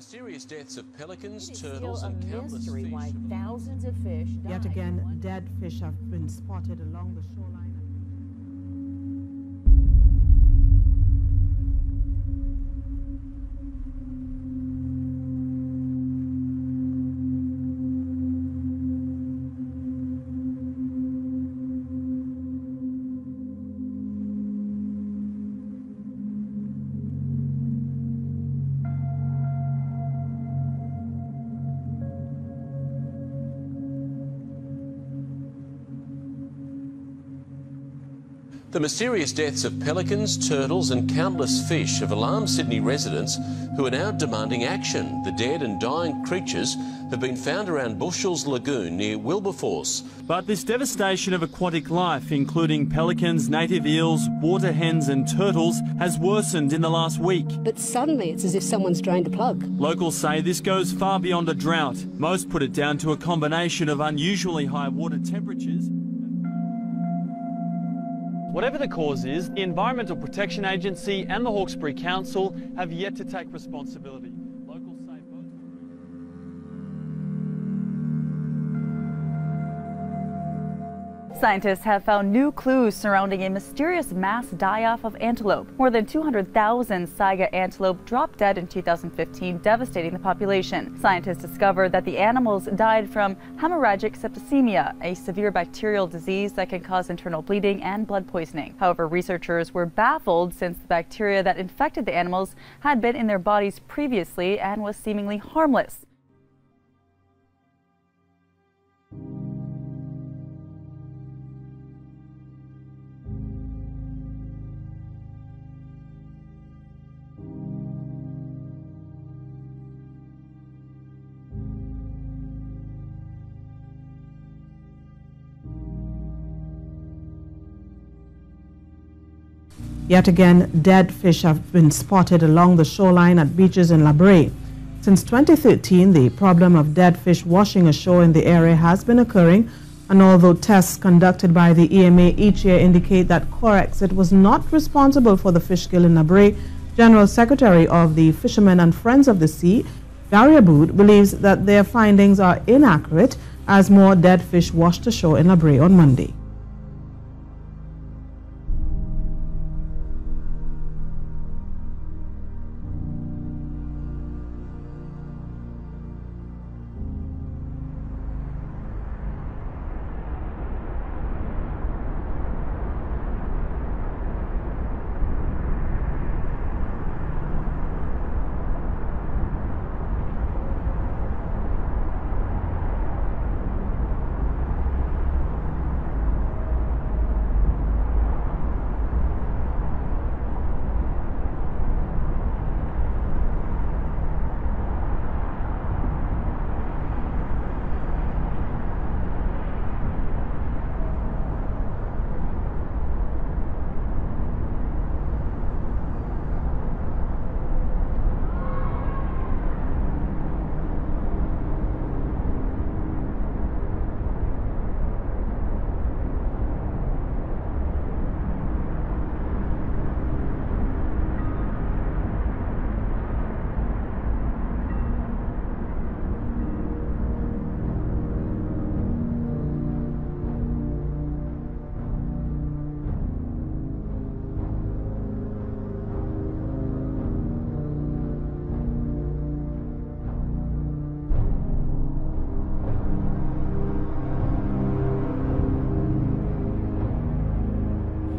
mysterious deaths of pelicans, turtles and countless fish. Why thousands of fish died. Yet again, dead fish have been spotted along the shoreline. The mysterious deaths of pelicans, turtles and countless fish have alarmed Sydney residents who are now demanding action. The dead and dying creatures have been found around Bushell's Lagoon near Wilberforce. But this devastation of aquatic life, including pelicans, native eels, water hens and turtles, has worsened in the last week. But suddenly it's as if someone's drained a plug. Locals say this goes far beyond a drought. Most put it down to a combination of unusually high water temperatures. Whatever the cause is, the Environmental Protection Agency and the Hawkesbury Council have yet to take responsibility. Locals say both. Scientists have found new clues surrounding a mysterious mass die-off of antelope. More than 200,000 saiga antelope dropped dead in 2015, devastating the population. Scientists discovered that the animals died from hemorrhagic septicemia, a severe bacterial disease that can cause internal bleeding and blood poisoning. However, researchers were baffled since the bacteria that infected the animals had been in their bodies previously and was seemingly harmless. Yet again, dead fish have been spotted along the shoreline at beaches in La Brea. Since 2013, the problem of dead fish washing ashore in the area has been occurring, and although tests conducted by the EMA each year indicate that Corexit was not responsible for the fish kill in La Brea, General Secretary of the Fishermen and Friends of the Sea, Gary Aboud, believes that their findings are inaccurate as more dead fish washed ashore in La Brea on Monday.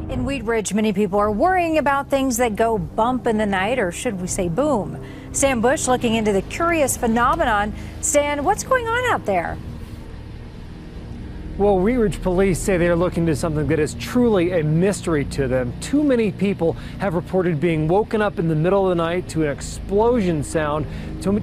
In Wheat Ridge, many people are worrying about things that go bump in the night, or should we say boom. Stan Bush looking into the curious phenomenon. Stan, what's going on out there? Well, Wheat Ridge police say they are looking into something that is truly a mystery to them. Too many people have reported being woken up in the middle of the night to an explosion sound,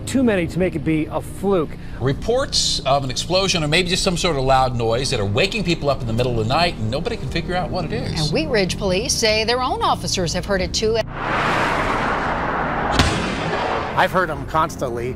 too many to make it be a fluke. Reports of an explosion or maybe just some sort of loud noise that are waking people up in the middle of the night and nobody can figure out what it is. And Wheat Ridge police say their own officers have heard it too. I've heard them constantly.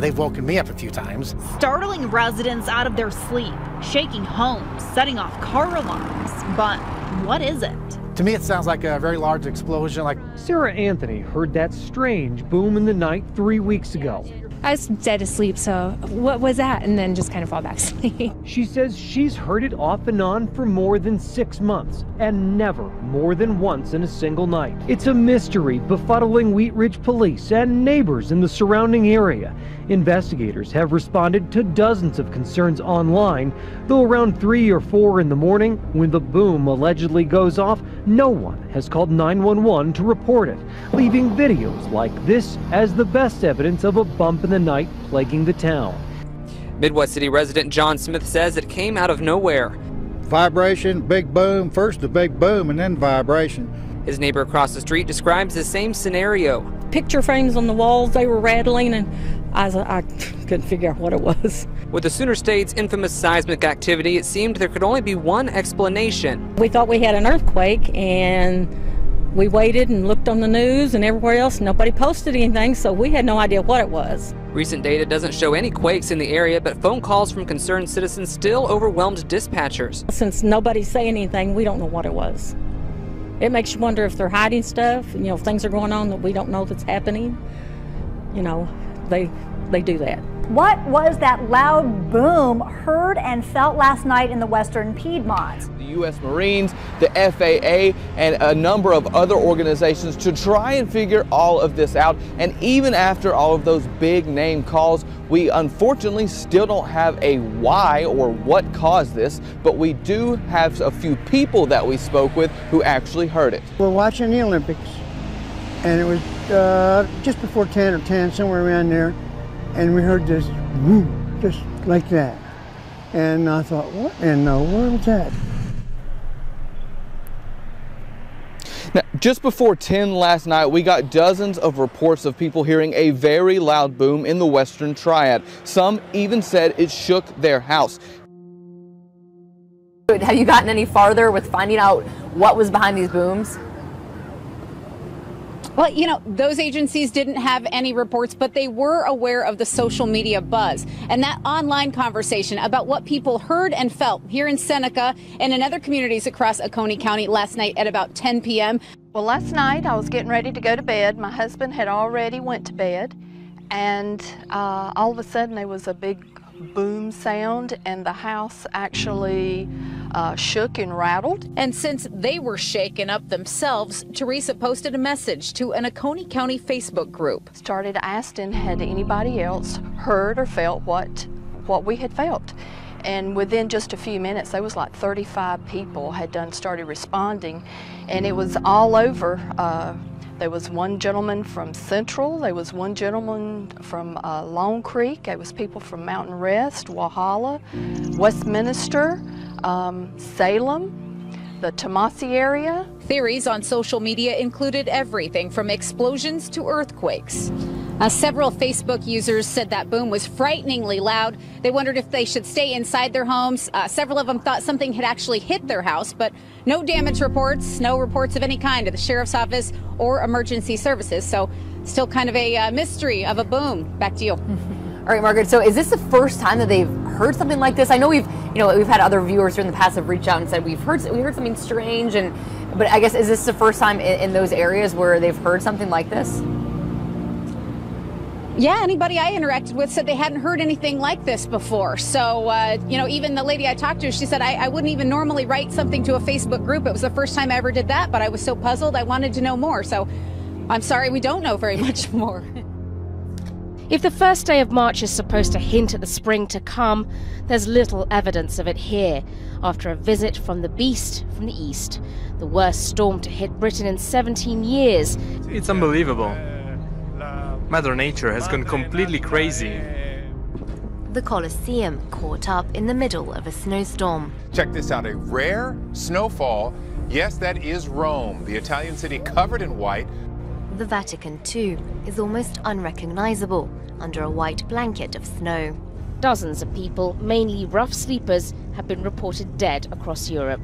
They've woken me up a few times. Startling residents out of their sleep, shaking homes, setting off car alarms. But what is it? To me, it sounds like a very large explosion. Sarah Anthony heard that strange boom in the night 3 weeks ago. I was dead asleep, so what was that? And then just kind of fall back asleep. She says she's heard it off and on for more than 6 months, and never more than once in a single night. It's a mystery befuddling Wheat Ridge police and neighbors in the surrounding area. Investigators have responded to dozens of concerns online, though around 3 or 4 in the morning, when the boom allegedly goes off, no one has called 911 to report it, leaving videos like this as the best evidence of a bump in the night plaguing the town. Midwest City resident John Smith says it came out of nowhere. Vibration, big boom, first the big boom and then vibration. His neighbor across the street describes the same scenario. Picture frames on the walls, they were rattling, and I couldn't figure out what it was. With the Sooner State's infamous seismic activity, it seemed there could only be one explanation. We thought we had an earthquake, and we waited and looked on the news and everywhere else. Nobody posted anything, so we had no idea what it was. Recent data doesn't show any quakes in the area, but phone calls from concerned citizens still overwhelmed dispatchers. Since nobody's saying anything, we don't know what it was. It makes you wonder if they're hiding stuff, if things are going on that we don't know that's happening. They do that. What was that loud boom heard and felt last night in the western Piedmont? The U.S. Marines, the FAA, and a number of other organizations to try and figure all of this out. And even after all of those big name calls, we unfortunately still don't have a why or what caused this, but we do have a few people that we spoke with who actually heard it. We're watching the Olympics, and it was just before 10 or 10, somewhere around there. And we heard this boom, just like that. And I thought, what in the world was that? Now, just before 10 last night, we got dozens of reports of people hearing a very loud boom in the Western Triad. Some even said it shook their house. Have you gotten any farther with finding out what was behind these booms? Well, those agencies didn't have any reports, but they were aware of the social media buzz and that online conversation about what people heard and felt here in Seneca and in other communities across Oconee County last night at about 10 p.m. Well, last night I was getting ready to go to bed. My husband had already went to bed, and all of a sudden there was a big boom sound, and the house actually shook and rattled. And since they were shaken up themselves, Teresa posted a message to an Oconee County Facebook group. Started asking, had anybody else heard or felt what we had felt? And within just a few minutes, there was like 35 people had started responding, and it was all over. There was one gentleman from Central, there was one gentleman from Long Creek, there was people from Mountain Rest, Walhalla, Westminster, Salem, the Tomasi area. Theories on social media included everything from explosions to earthquakes. Several Facebook users said that boom was frighteningly loud. They wondered if they should stay inside their homes. Several of them thought something had actually hit their house, but no damage reports, no reports of any kind to the sheriff's office or emergency services. So still kind of a mystery of a boom. Back to you. All right, Margaret, so is this the first time that they've heard something like this? I know we've had other viewers here in the past have reached out and said we heard something strange, but I guess is this the first time in those areas where they've heard something like this? Yeah, anybody I interacted with said they hadn't heard anything like this before. So, even the lady I talked to, she said, I wouldn't even normally write something to a Facebook group. It was the first time I ever did that, but I was so puzzled, I wanted to know more. So I'm sorry, we don't know very much more. If the first day of March is supposed to hint at the spring to come, there's little evidence of it here. After a visit from the beast from the east, the worst storm to hit Britain in 17 years. It's unbelievable. Mother Nature has gone completely crazy. The Colosseum caught up in the middle of a snowstorm. Check this out, a rare snowfall. Yes, that is Rome, the Italian city covered in white. The Vatican, too, is almost unrecognizable under a white blanket of snow. Dozens of people, mainly rough sleepers, have been reported dead across Europe.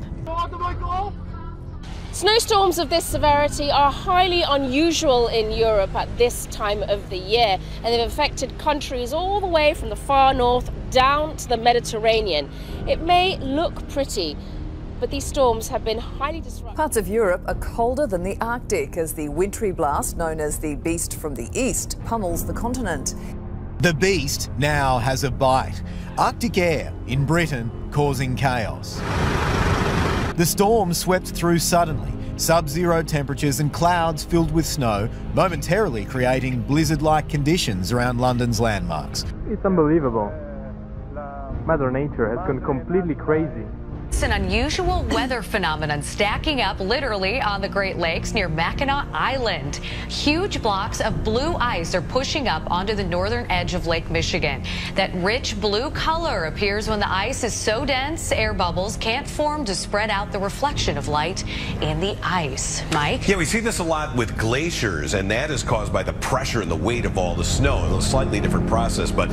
Snowstorms of this severity are highly unusual in Europe at this time of the year, and they've affected countries all the way from the far north down to the Mediterranean. It may look pretty, but these storms have been highly disruptive. Parts of Europe are colder than the Arctic as the wintry blast, known as the beast from the east, pummels the continent. The beast now has a bite. Arctic air in Britain causing chaos. The storm swept through suddenly. Sub-zero temperatures and clouds filled with snow, momentarily creating blizzard-like conditions around London's landmarks. It's unbelievable. Mother Nature has gone completely crazy. It's an unusual weather phenomenon stacking up literally on the Great Lakes near Mackinac Island. Huge blocks of blue ice are pushing up onto the northern edge of Lake Michigan. That rich blue color appears when the ice is so dense, air bubbles can't form to spread out the reflection of light in the ice. Mike? Yeah, we see this a lot with glaciers, and that is caused by the pressure and the weight of all the snow. A slightly different process, but